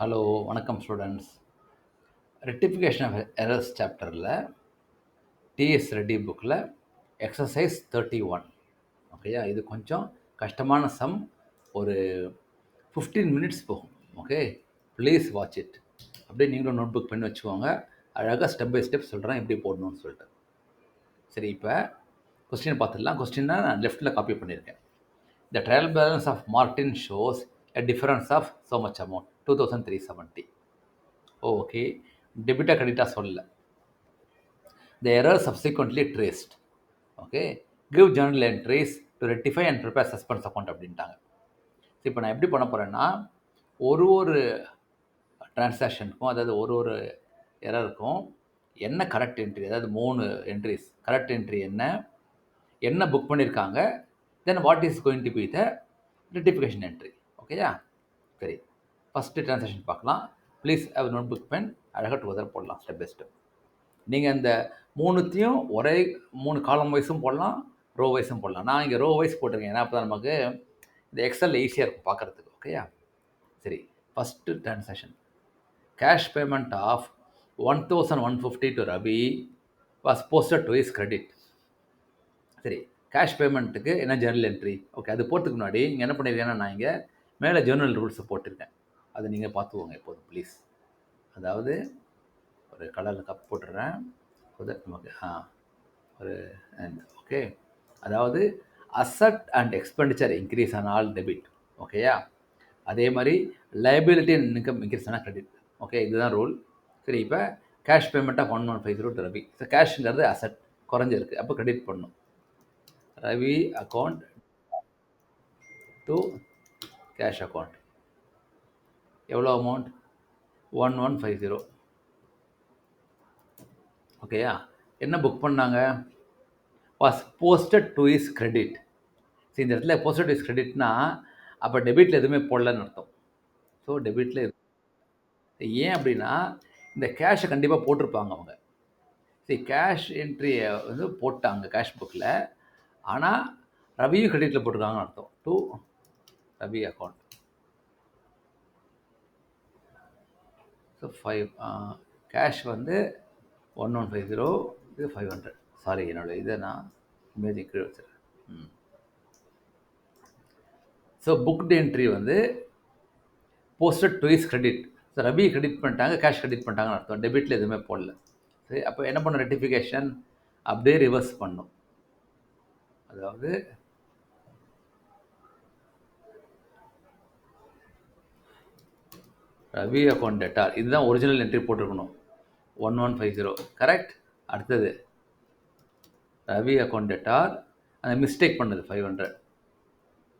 Hello, வணக்கம் students. Rectification of errors சாப்டரில் DS Reddy புக்கில் எக்ஸசைஸ் 31. ஓகேயா, இது கொஞ்சம் கஷ்டமான சம். ஒரு 15 மினிட்ஸ் போகும். Okay, please watch it. அப்படியே நீங்களும் நோட் புக் பண்ணி வச்சுக்கோங்க. அழகாக ஸ்டெப் பை ஸ்டெப் சொல்கிறேன் எப்படி போடணும்னு சொல்லிட்டு. சரி, இப்போ கொஸ்டின் பார்த்துடலாம். கொஸ்டின் நான் லெஃப்ட்டில் காப்பி பண்ணியிருக்கேன். The trial balance of Martin shows a difference of so much amount, 2370. Okay, டெபிட்டா கிரெடிட்டா சொல்லல. The error subsequently traced. Okay, give journal entries to rectify and prepare suspense account அப்படின்ட்டாங்க. இப்போ நான் எப்படி பண்ண போகிறேன்னா, ஒரு டிரான்சாக்ஷனுக்கும், அதாவது ஒரு எரருக்கும் என்ன கரெக்ட் என்ட்ரி, அதாவது 3 என்ட்ரிஸ் கரெக்ட் என்ட்ரி என்ன புக் பண்ணியிருக்காங்க, then what is going to be the rectification entry. ஓகேயா, சரி, ஃபஸ்ட்டு டிரான்சாக்ஷன் பார்க்கலாம். Please have note book pen. அழகாக டுகெதர் போடலாம் ஸ்டெப் பை ஸ்டெப். நீங்கள் இந்த மூணுத்தையும் ஒரே 3 காலம் வைஸும் போடலாம், ரோ வைஸும் போடலாம். நான் இங்கே ரோ வைஸ் போட்டிருக்கேன், ஏன்னா அப்போ தான் நமக்கு இந்த எக்ஸலில் ஈஸியாக இருக்கும் பார்க்குறதுக்கு. ஓகேயா, சரி, first transaction. Cash payment of 1150 to Ravi was posted to his credit. சரி, கேஷ் பேமெண்ட்டுக்கு என்ன ஜேர்னல் என்ட்ரி? ஓகே, அது போகிறதுக்கு முன்னாடி இங்கே என்ன பண்ணியிருக்கேன்னா, நான் இங்கே மேலே ஜேர்னல் ரூல்ஸை போட்டிருக்கேன். அதை நீங்கள் பார்த்துக்கோங்க எப்போதும் ப்ளீஸ். அதாவது ஒரு கலரில் கப் போட்டுடுறேன். நமக்கு ஒரு ஓகே, அதாவது அசட் அண்ட் எக்ஸ்பெண்டிச்சர் இன்க்ரீஸ் ஆன் ஆல் டெபிட். ஓகேயா, அதே மாதிரி லைபிலிட்டி அண்ட் இன்கம் இன்க்ரீஸ் ஆனால் கிரெடிட். ஓகே, இதுதான் ரூல். சரி, இப்போ cash payment of 1150 to Ravi. So கேஷ்ங்கிறது அசட் குறைஞ்சிருக்கு, அப்போ கிரெடிட் பண்ணணும். Ravi account to cash account. எவ்வளோ அமௌண்ட்? 1150. ஓகேயா, என்ன புக் பண்ணாங்க? Was posted to his credit. சரி, இந்த இடத்துல போஸ்டட் இஸ் கிரெடிட்னா அப்போ டெபிட்டில் எதுவுமே போடலன்னு அர்த்தம். ஸோ டெபிட்டில் ஏன் அப்படின்னா, இந்த கேஷை கண்டிப்பாக போட்டிருப்பாங்க அவங்க. சரி, கேஷ் என்ட்ரியை வந்து போட்டாங்க கேஷ் புக்கில், ஆனால் ரவியும் கிரெடிட்டில் போட்டிருக்காங்கன்னு அர்த்தம். To Ravi account. So 5 cash வந்து 1150, இது 500. சாரி, என்னோட இதை நான் இமேஜ் கீழே வச்சுருக்கேன். ஸோ புக்டு என்ட்ரி வந்து posted to his credit. So Ravi credit பண்ணிட்டாங்க, கேஷ் கிரெடிட் பண்ணிட்டாங்கன்னு அர்த்தம். டெபிட்டில் எதுவுமே போடல. சரி, அப்போ என்ன பண்ண ரெக்டிஃபிகேஷன்? அப்படியே ரிவர்ஸ் பண்ணும். அதாவது ரவி அக்கௌண்ட் டெட்டார், இதுதான் ஒரிஜினல் என்ட்ரி போட்டிருக்கணும், 1150. கரெக்ட். அடுத்தது ரவி அக்கௌண்ட் டெட்டார், அந்த மிஸ்டேக் பண்ணது 500.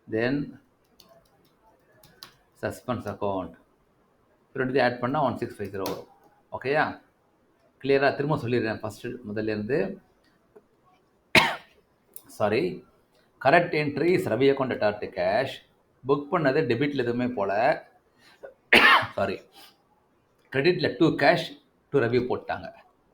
தென் சஸ்பென்ஸ் அக்கௌண்ட் ரெண்டு ஆட் பண்ணால் 1650 வரும். ஓகேயா, கிளியராக திரும்ப சொல்லிடுறேன் ஃபஸ்ட்டு முதல்லேருந்து. Sorry, correct entry is Ravi account debtor to cash. Book பண்ணது டெபிட்டில் எதுவுமே போல. சாரி, கிரெடிட்டில் டு கேஷ் டு ரவி போட்டாங்க.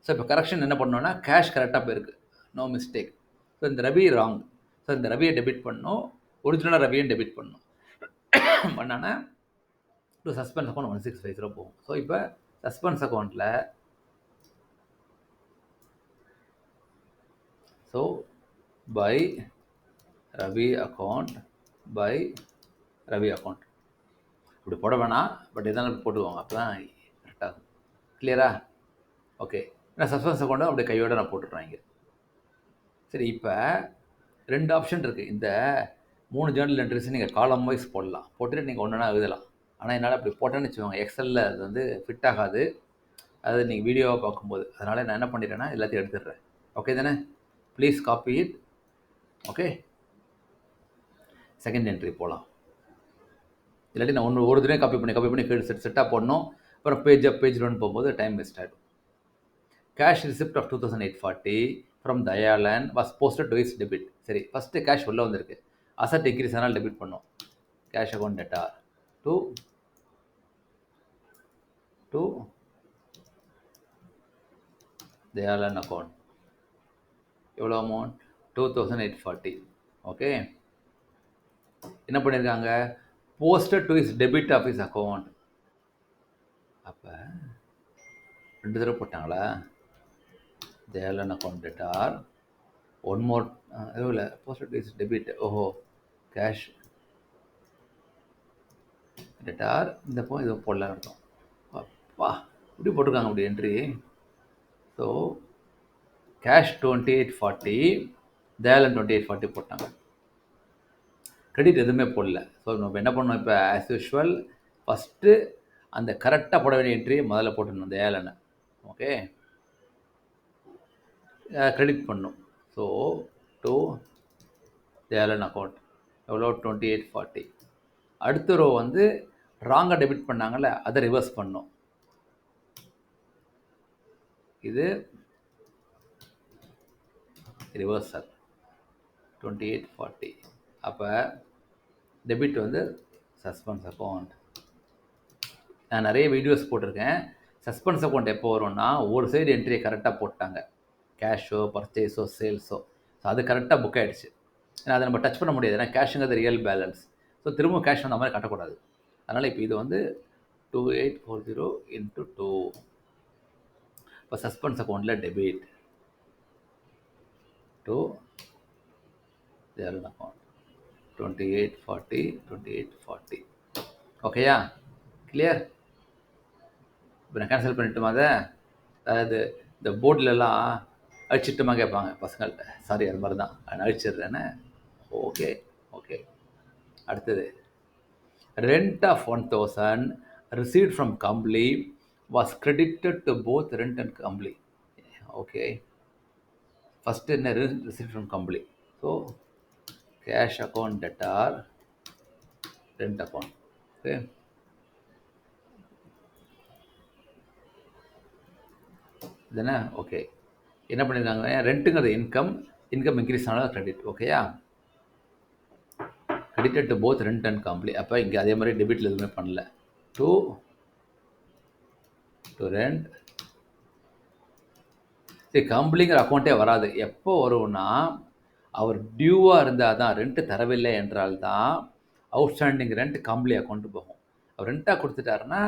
ஸோ இப்போ கரெக்ஷன் என்ன பண்ணோன்னா, கேஷ் கரெக்டாக போயிருக்கு, நோ மிஸ்டேக். ஸோ இந்த ரவி ராங். ஸோ இந்த ரவியை டெபிட் பண்ணணும், ஒரிஜினலாக ரவியை டெபிட் பண்ணணும். பண்ணானா டு சஸ்பென்ஸ் அக்கௌண்ட் 1650 போகும். ஸோ இப்போ சஸ்பென்ஸ் அக்கௌண்ட்டில் so by Ravi account by Ravi account இப்படி போட வேணாம், பட் எதனால் போட்டுக்கோங்க, அப்போ தான் கரெக்டாகும். கிளியரா? ஓகே, ஏன்னா சஸ்பென்ஸ் அக்கௌண்ட்டும் அப்படியே கையோடு நான் போட்டுடுறேன் இங்கே. சரி, இப்போ 2 ஆப்ஷன் இருக்குது. இந்த 3 ஜேர்னல் என்ட்ரிஸ் நீங்கள் காலம் வைஸ் போடலாம், போட்டுட்டு நீங்கள் ஒன்றுனா எழுதலாம். ஆனால் என்னால் அப்படி போட்டேன்னு வச்சுக்கோங்க, எக்ஸலில் அது வந்து ஃபிட் ஆகாது, அது நீங்கள் வீடியோவை பார்க்கும்போது. அதனால் நான் என்ன பண்ணிடுறேன்னா எல்லாத்தையும் எடுத்துடுறேன். ஓகே தானே? Please copy it. Okay, second entry போகலாம். இல்லாட்டி நான் ஒரு தடவை காப்பி பண்ணி செட்டாக போடணும். அப்புறம் பேஜ் ரன் போகும்போது டைம் வேஸ்ட் ஆகிடும். Cash receipt of 2840 from Dayalan was posted to his debit. சரி, ஃபஸ்ட்டு கேஷ் உள்ளே வந்திருக்கு, அசட் இன்க்ரீஸ் ஆனால் டெபிட் பண்ணோம். Cash account debtor to Dayalan account. எவ்வளோ அமௌண்ட்? 2840. ஓகே, என்ன பண்ணியிருக்காங்க? Posted to his debit of his account. அப்போ 2 தடவை போட்டாங்களா? Dayalan account debtor one more எதுவும் இல்லை, போஸ்ட் இஸ் டெபிட். ஓஹோ, கேஷ் டெட்டார் இந்த போ இது போடலாம் அர்த்தம். அப்பா இப்படி போட்டிருக்காங்க அப்படி என்ட்ரி. ஸோ கேஷ் 2840, தயாளன் 2840 போட்டாங்க. கிரெடிட் எதுவுமே போடல. ஸோ நம்ம என்ன பண்ணோம் இப்போ ஆஸ் யூஷுவல் ஃபஸ்ட்டு அந்த கரெக்டாக போட வேண்டிய என்ட்ரியை முதல்ல போட்டுடணும் தயாளனை. ஓகே, கிரெடிட் பண்ணும். ஸோ டு தயாளன் அக்கௌண்ட் எவ்வளோ 2840. அடுத்த ரோ வந்து ராங்காக டெபிட் பண்ணாங்கல்ல, அதை ரிவர்ஸ் பண்ணும். இது ரிவர்சல் 2840. அப்போ டெபிட் வந்து சஸ்பென்ஸ் அக்கௌண்ட். நான் நிறைய வீடியோஸ் போட்டிருக்கேன். சஸ்பென்ஸ் அக்கௌண்ட் எப்போ வரும்னா ஒரு சைடு என்ட்ரியை கரெக்டாக போட்டாங்க, கேஷோ பர்ச்சேஸோ சேல்ஸோ. ஸோ அது கரெக்டாக புக் ஆகிடுச்சு. ஏன்னா அதை நம்ம டச் பண்ண முடியாது, ஏன்னா கேஷுங்கிறது ரியல் பேலன்ஸ். ஸோ திரும்ப கேஷ் வந்த மாதிரி கட்டக்கூடாது. அதனால் இப்போ இது வந்து 2840 × 2. இப்போ சஸ்பென்ஸ் அக்கௌண்ட்டில் டெபிட் டு தயாளன் அக்கௌண்ட் 2840 2840. ஓகேயா, கிளியர்? இப்போ நான் கேன்சல் பண்ணிட்டுமா அதை? அதாவது இந்த போர்டிலலாம் அழிச்சிட்டுமா கேட்பாங்க பசங்கள்கிட்ட. சாரி, அது மாதிரி தான், நான் அழிச்சிடுறேன்னு. Okay okay. அடுத்தது rent of 1000 received from Kambli was credited to both rent and Kambli. Okay, first என்ன received from Kambli. So cash account debtor rent account. Okay, இதுதானே? ஓகே, என்ன பண்ணியிருக்காங்க, ரெண்ட்டுங்கிறது இன்கம், இன்கம் இன்க்ரீஸ் ஆனாலும் கிரெடிட். ஓகேயா, credited to both rent and Kambli. அப்போ இங்கே அதே மாதிரி டெபிட்டில் எதுவுமே பண்ணல. To rent. சரி, கம்ப்ளிங்கிற அக்கௌண்ட்டே வராது. எப்போ வரும்னா அவர் டியூவாக இருந்தால் தான், ரெண்ட்டு தரவில்லை என்றால் தான் அவுட்ஸ்டாண்டிங் ரெண்ட் கம்ப்ளி அக்கௌண்ட்டு போகும். அவர் ரெண்ட்டாக கொடுத்துட்டாருன்னா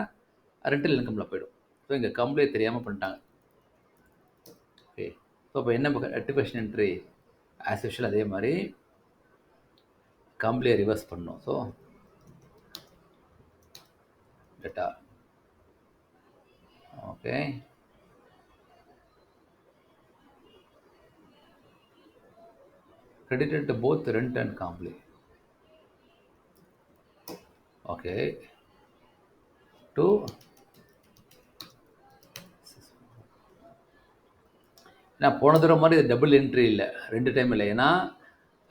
ரெண்டல் இன்கமில் போயிடும். ஸோ இங்கே கம்ப்ளியே தெரியாமல் பண்ணிட்டாங்க. ஓகே, ஸோ இப்போ என்ன ரெக்டிஃபிகேஷன் என்ட்ரி ஆஸ் யூஷுவல் அதே மாதிரி கம்ப்ளியை ரிவர்ஸ் பண்ணணும். So data okay, credited to both rent and Kambli. Okay, to நான் போன தடவை மாதிரி இது டபுள் என்ட்ரி இல்லை, 2 டைம் இல்லை. ஏன்னா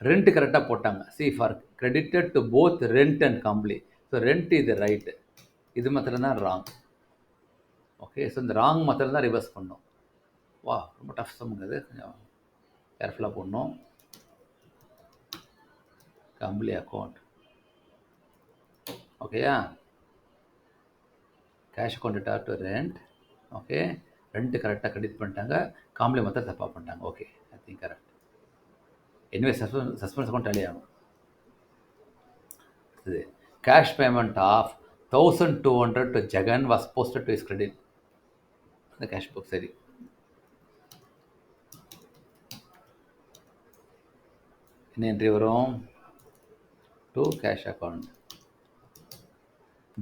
ரெண்ட் கரெக்டாக போட்டாங்க. C for credited to both rent and Kambli. So rent இது ரைட்டு, இது மாத்திரம் தான் ராங். ஓகே, ஸோ இந்த ராங் மாத்திரம் தான் ரிவர்ஸ் பண்ணணும். வா, ரொம்ப டஃப் சம்முங்க இது, கொஞ்சம் கேர்ஃபுல்லாக போடணும். Kambli account. ஓகேயா, cash account debtor to rent. Okay, rent கரெக்டாக கிரெடிட் பண்ணிட்டாங்க, காம்ப்ளி மாத்திரம் தப்பாக பண்ணிட்டாங்க. Okay, I think correct. Anyway suspense account tally ஆகும். இது cash payment of 1200 to Jagan was posted to his credit இந்த கேஷ் புக். சரி, என்ன என்ட்ரி வரும்? To cash account.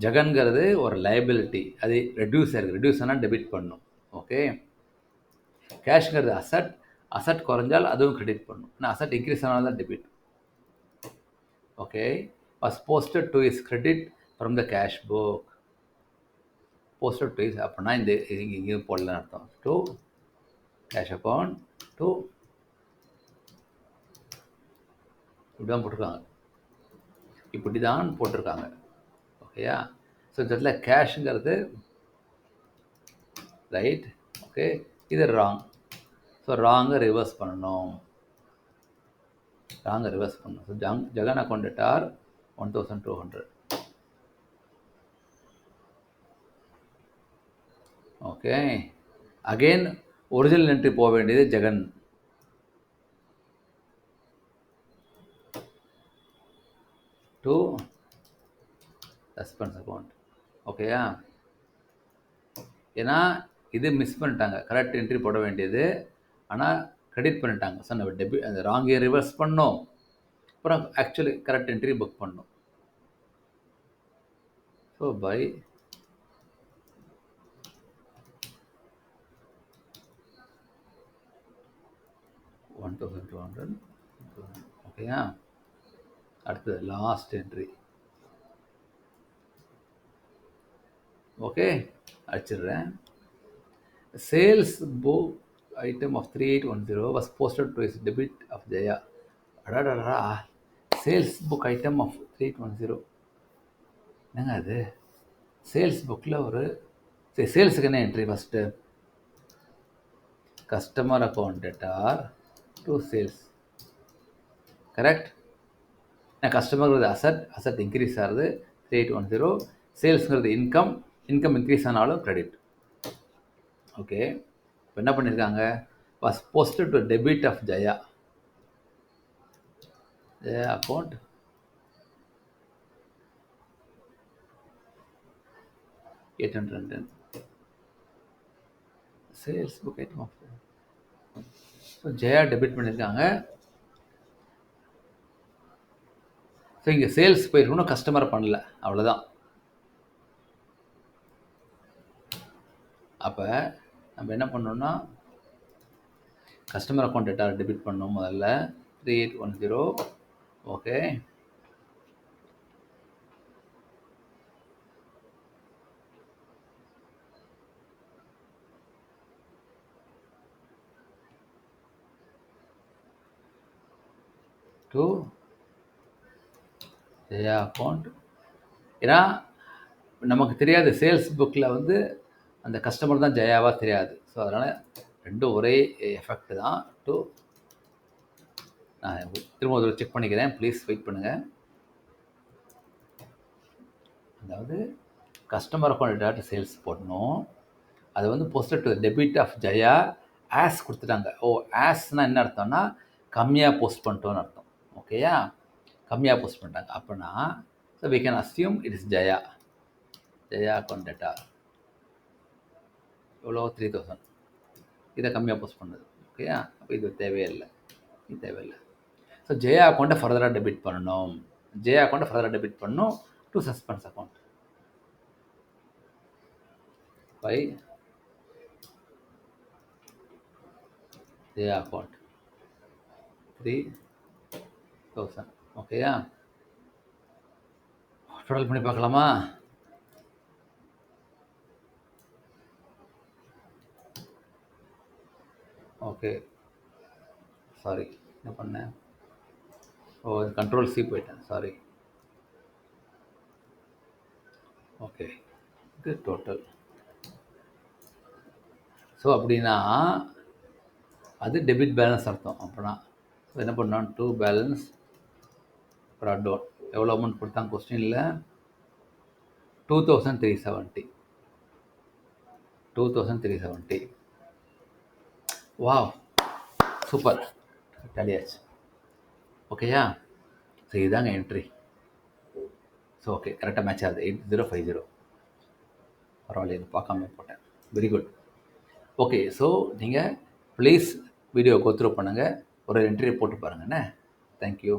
ஜெகன்கிறது ஒரு லைபிலிட்டி, அது ரெடியூஸ் ஆயிருக்கு. ரெடியூஸ் ஆனால் டெபிட் பண்ணும். ஓகே, கேஷ்ங்கிறது அசட், அசட் குறைஞ்சால் அதுவும் கிரெடிட் பண்ணும். ஆனால் அசட் இன்க்ரீஸ் ஆனால் தான் debit. Okay, was posted to his credit from the cash book. posted to his அப்படின்னா இந்த இங்கே போடலன்னு அர்த்தம். டு கேஷ் அக்கௌண்ட் டு இப்படி தான் போட்டிருக்காங்க, இப்படி தான் போட்டிருக்காங்க. ஓகேயா, ஸோ இந்த இடத்துல கேஷுங்கிறது ரைட். ஓகே, இது ராங். ஸோ ராங்கை ரிவர்ஸ் பண்ணணும், ராங்கை ரிவர்ஸ் பண்ணணும். So Jagan account debtor 1200. Okay, again original entry போக வேண்டியது ஜெகன். To suspense account. ஓகேயா, ஏன்னா இது மிஸ் பண்ணிட்டாங்க. கரெக்ட் என்ட்ரி போட வேண்டியது. ஆனால் கிரெடிட் பண்ணிட்டாங்க. ஸோ நம்ம அந்த ராங் இயர் ரிவர்ஸ் பண்ணோம். அப்புறம் ஆக்சுவலி கரெக்ட் என்ட்ரி புக் பண்ணோம். ஸோ பை 1200 ஓகேயா. அடுத்தது லாஸ்ட் என்ட்ரி. ஓகே அடிச்சிடுறேன். Sales book item of 3810 was posted to his debit of Jaya. அடாடா, சேல்ஸ் புக் ஐட்டம் ஆஃப் 3810 என்னங்க அது? சேல்ஸ் புக்கில் ஒரு சரி, சேல்ஸுக்கு என்ன entry first? Customer account debtor to sales. Correct. நான் கஸ்டமர்ங்கிறது அசட் இன்க்ரீஸ் ஆகுது 3810. சேல்ஸுங்கிறது இன்கம் இன்க்ரீஸ் ஆனாலும் கிரெடிட். ஓகே, இப்போ என்ன பண்ணியிருக்காங்க? Was posted to debit of Jaya account. $810 sales book item of. So Jaya debit பண்ணியிருக்காங்க. ஸோ இங்கே சேல்ஸ் போயிருக்கணும், கஸ்டமரை பண்ணல, அவ்வளோதான். அப்போ நம்ம என்ன பண்ணோம்னா கஸ்டமர் அக்கௌண்ட் டேட்டா டெபிட் பண்ணோம் முதல்ல 3810. Okay, to Jaya account. ஏன்னா நமக்கு தெரியாது, சேல்ஸ் புக்கில் வந்து அந்த கஸ்டமர் தான் ஜெயாவாக தெரியாது. ஸோ அதனால் ரெண்டும் ஒரே எஃபெக்ட் தான். டு நான் திரும்ப ஒரு செக் பண்ணிக்கிறேன், ப்ளீஸ் வெயிட் பண்ணுங்கள். அதாவது கஸ்டமர் அக்கௌண்ட் டேட்டா சேல்ஸ் போடணும். அது வந்து posted to debit of Jaya as கொடுத்துட்டாங்க. ஓ, ஆஸ்னால் என்ன அர்த்தம்னா கம்மியாக போஸ்ட் பண்ணிட்டோன்னு அர்த்தம். ஓகேயா, கம்மியாக போஸ்ட் பண்ணிட்டாங்க. அப்படின்னா so we can assume it is Jaya account debtor. எவ்வளோ? 3000. இதை கம்மியாக போஸ்ட் பண்ணுது. ஓகேயா, அப்போ இது தேவையில்லை, இது தேவையில்லை. ஸோ ஜெயா அக்கௌண்ட்டை ஃபர்தராக டெபிட் பண்ணணும். To suspense account by Jaya account 3000. ஓகேயா, டோட்டல் பண்ணி பார்க்கலாமா? ஓகே, சாரி, என்ன பண்ணேன்? ஓ, கண்ட்ரோல் சி போயிட்டேன், சாரி. ஓகே, இது டோட்டல். ஸோ அப்படின்னா அது டெபிட் பேலன்ஸ் அர்த்தம். அப்படின்னா ஸோ என்ன பண்ணோம்? To balance brought down. எவ்வளோ அமௌண்ட் கொடுத்தாங்க கொஸ்டினில்? 2370. வாவ், சூப்பர், டேலியாச்சு. ஓகேயா, ஸோ இதுதாங்க என்ட்ரி. ஸோ ஓகே, கரெக்டாக மேட்ச் ஆகுது. 8050. பரவாயில்ல, இது பார்க்காம போட்டேன். Very good. ஓகே, ஸோ நீங்கள் ப்ளீஸ் வீடியோ கோத்ரூ பண்ணுங்கள், ஒரு என்ட்ரி போட்டு பாருங்கண்ணே. தேங்க்யூ.